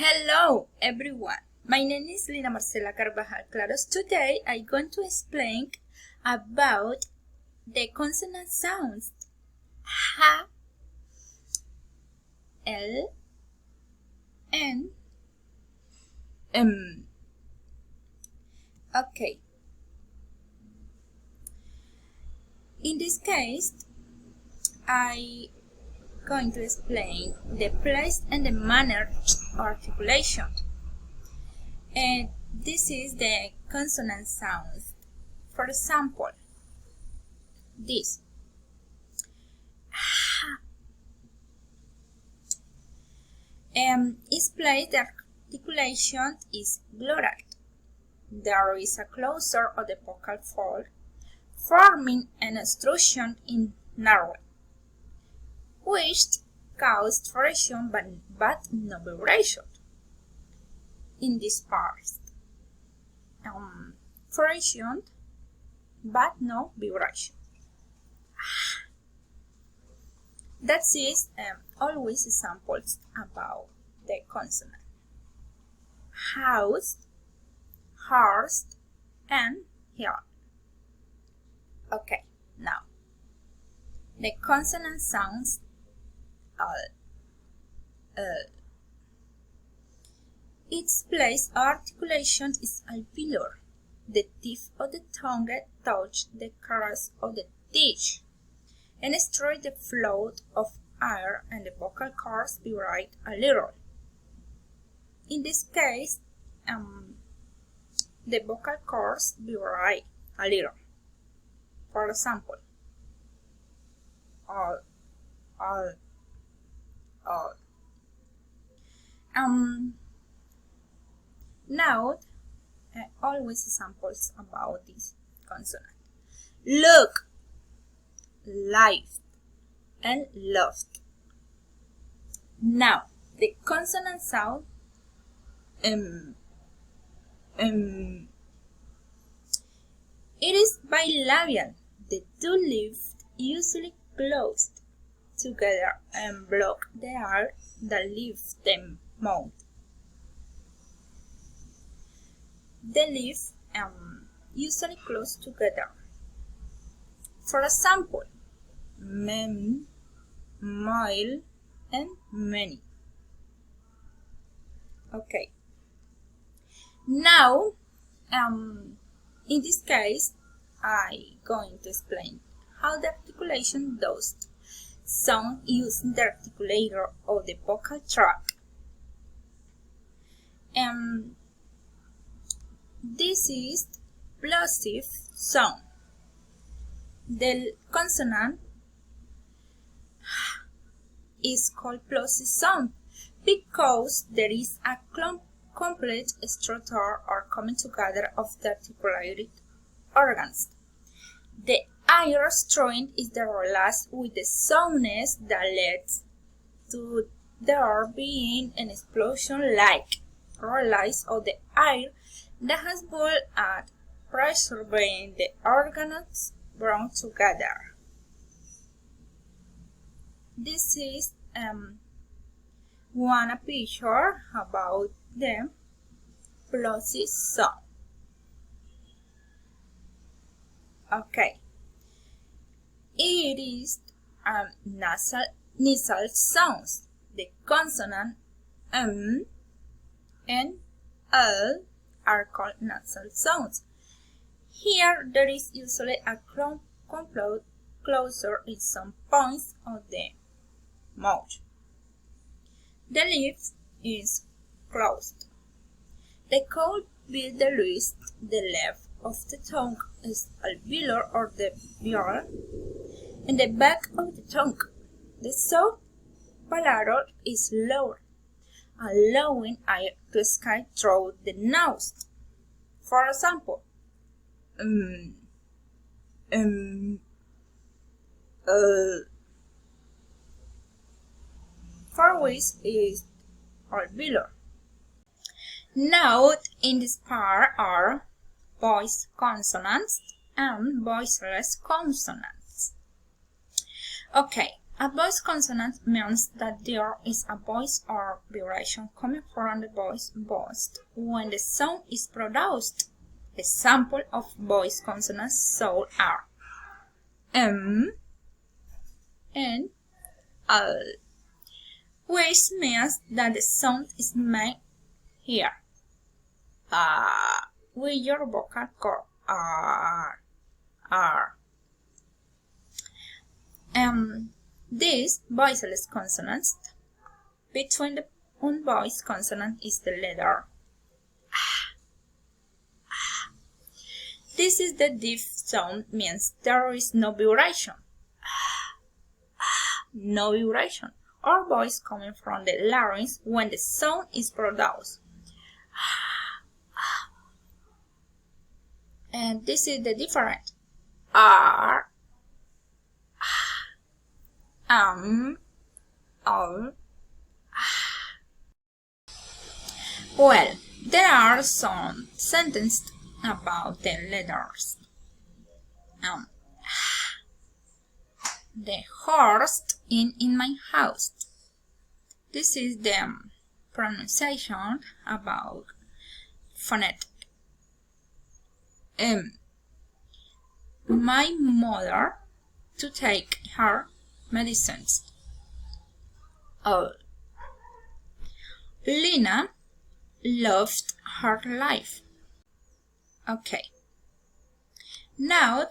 Hello everyone, my name is Lina Marcela Carvajal Claros. Today I'm going to explain about the consonant sounds H, L, N, M. Okay. In this case, I'm going to explain the place and the manner of articulation. And this is the consonant sounds. For example, this. Its place the articulation is glottal. There is a closure of the vocal fold, forming an obstruction in narrow, which causes friction but no vibration. In this part, friction but no vibration. That is always examples about the consonant. House, horse, and hill. Okay, now the consonant sounds its place of articulation is alveolar. The tip of the tongue touches the crest of the teeth and destroys the flow of air, and the vocal cords vibrate a little. In this case, the vocal cords vibrate a little. For example, all. Now, always examples about this consonant. Look, life, and loved. Now, the consonant sound it is bilabial. The two lips usually closed together and block the air that leaves the mouth. The lips usually close together. For example, mem, mile, and many. Okay. Now, in this case, I'm going to explain how the articulation does sound using the articulator of the vocal tract. This is plosive sound. The consonant is called plosive sound because there is a complete structure or coming together of the articulated organs. The air strain is the release with the soundness that leads to there being an explosion-like release of the air that has been at pressure when the organs brought together. This is one picture about the plosive sound. Okay, it is nasal sounds. The consonant and L are called nasal sounds. Here there is usually a complete closure in some points of the mouth. The lips is closed. The cold with the wrist, the left of the tongue is alveolar or the veal, and the back of the tongue. The soft palatal is lower, allowing air to escape through the nose. For example, for which is alveolar. Note in this part are voice consonants and voiceless consonants. Okay, A voice consonant means that there is a voice or vibration coming from the voice voiced when the sound is produced. Examples of voice consonants so are M and L, which means that the sound is made here with your vocal cord R. These voiceless consonants, between the unvoiced consonant is the letter This is the deep sound, means there is no vibration. No vibration or voice coming from the larynx when the sound is produced. And this is the different R, O. Well, there are some sentences about the letters. The horse in my house. This is the pronunciation about phonetic. My mother to take her medicines. Lena loved her life. Okay. Now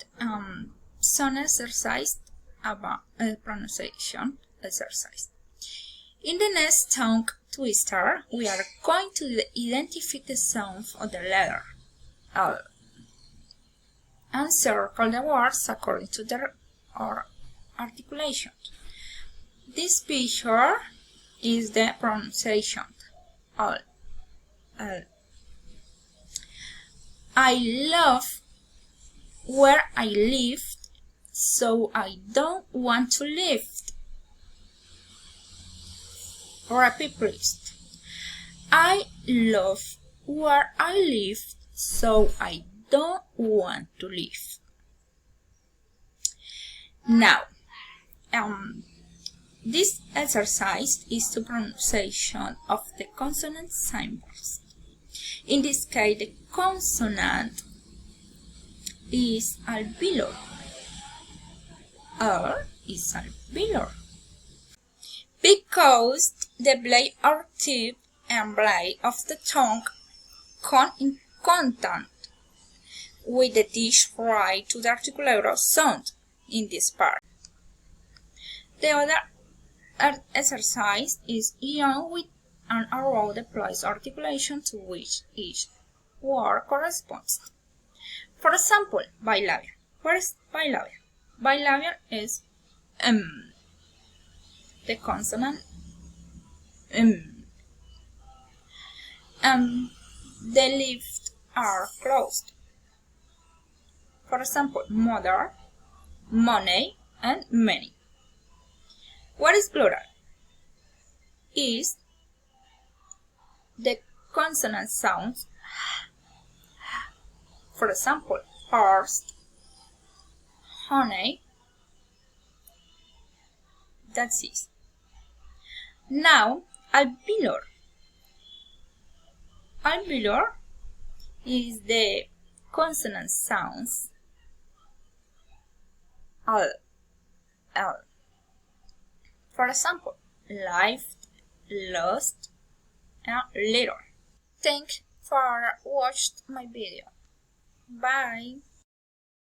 some exercise about pronunciation exercise. In the next tongue twister, we are going to identify the sound of the letter L and circle the words according to their articulation. This picture is the pronunciation L. I love where I live, so I don't want to leave. Repeat please. I love where I live, so I don't want to leave. Now, this exercise is the pronunciation of the consonant symbols. In this case, the consonant is alveolar. L is alveolar. Because the blade or tip and blade of the tongue come in contact with the teeth right to the articulator sound in this part. The other exercise is ion with and around the place articulation to which each word corresponds. For example, bilabial. What is bilabial? Bilabial is the consonant the lips are closed. For example, mother, money, and many. What is plural? Is the consonant sounds. For example, horse, honey. That's it. Now, alveolar. Alveolar is the consonant sounds L. For example, life, lost, and little. Thanks for watching my video. Bye.